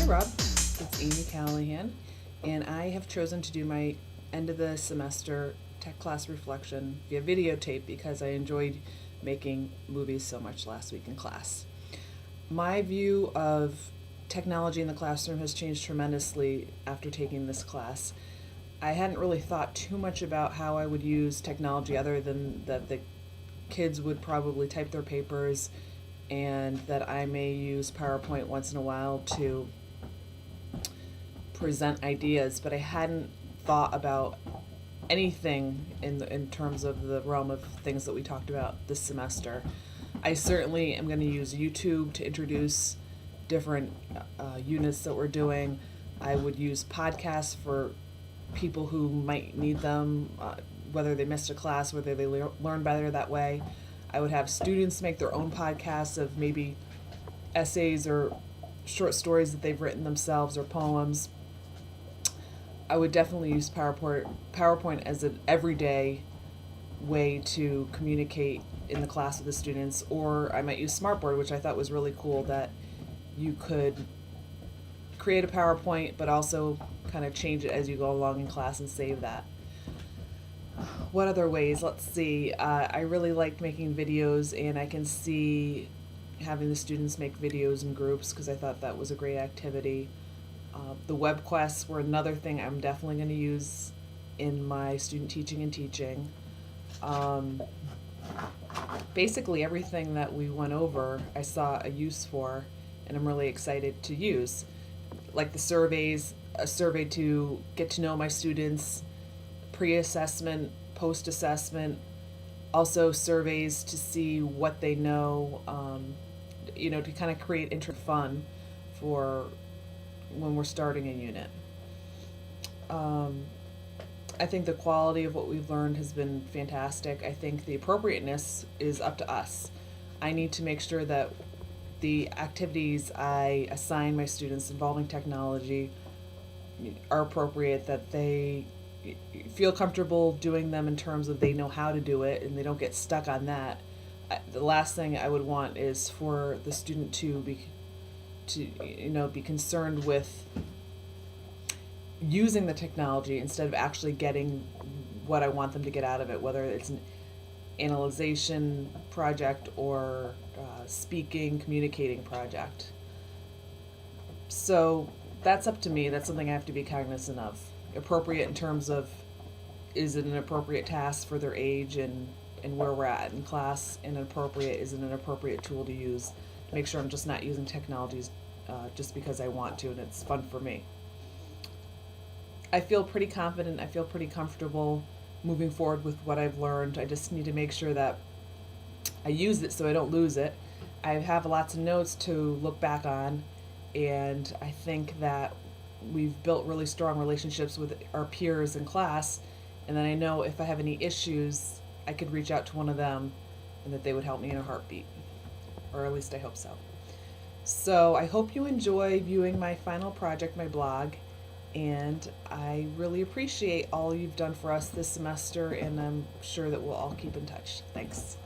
Hi Rob, it's Amy Callahan, and I have chosen to do my end of the semester tech class reflection via videotape because I enjoyed making movies so much last week in class. My view of technology in the classroom has changed tremendously after taking this class. I hadn't really thought too much about how I would use technology other than that the kids would probably type their papers and that I may use PowerPoint once in a while to present ideas, but I hadn't thought about anything in terms of the realm of things that we talked about this semester. I certainly am going to use YouTube to introduce different units that we're doing. I would use podcasts for people who might need them, whether they missed a class, whether they learn better that way. I would have students make their own podcasts of maybe essays or short stories that they've written themselves or poems. I would definitely use PowerPoint as an everyday way to communicate in the class with the students, or I might use Smartboard, which I thought was really cool that you could create a PowerPoint but also kind of change it as you go along in class and save that. What other ways? Let's see. I really liked making videos, and I can see having the students make videos in groups because I thought that was a great activity. The web quests were another thing I'm definitely going to use in my student teaching and teaching. Basically everything that we went over I saw a use for, and I'm really excited to use. Like the surveys, a survey to get to know my students, pre-assessment, post-assessment, also surveys to see what they know, to kind of create fun for when we're starting a unit. I think the quality of what we've learned has been fantastic. I think the appropriateness is up to us. I need to make sure that the activities I assign my students involving technology are appropriate, that they feel comfortable doing them in terms of they know how to do it and they don't get stuck on that. The last thing I would want is for the student to be concerned with using the technology instead of actually getting what I want them to get out of it, whether it's an analyzation project or speaking, communicating project. So that's up to me. That's something I have to be cognizant of. Appropriate in terms of, is it an appropriate task for their age and where we're at in class, and appropriate, is it an appropriate tool to use to make sure I'm just not using technologies just because I want to and it's fun for me. I feel pretty confident, I feel pretty comfortable moving forward with what I've learned. I just need to make sure that I use it so I don't lose it. I have lots of notes to look back on, and I think that we've built really strong relationships with our peers in class, and then I know if I have any issues, I could reach out to one of them and that they would help me in a heartbeat, or at least I hope so. So I hope you enjoy viewing my final project, my blog, and I really appreciate all you've done for us this semester, and I'm sure that we'll all keep in touch. Thanks.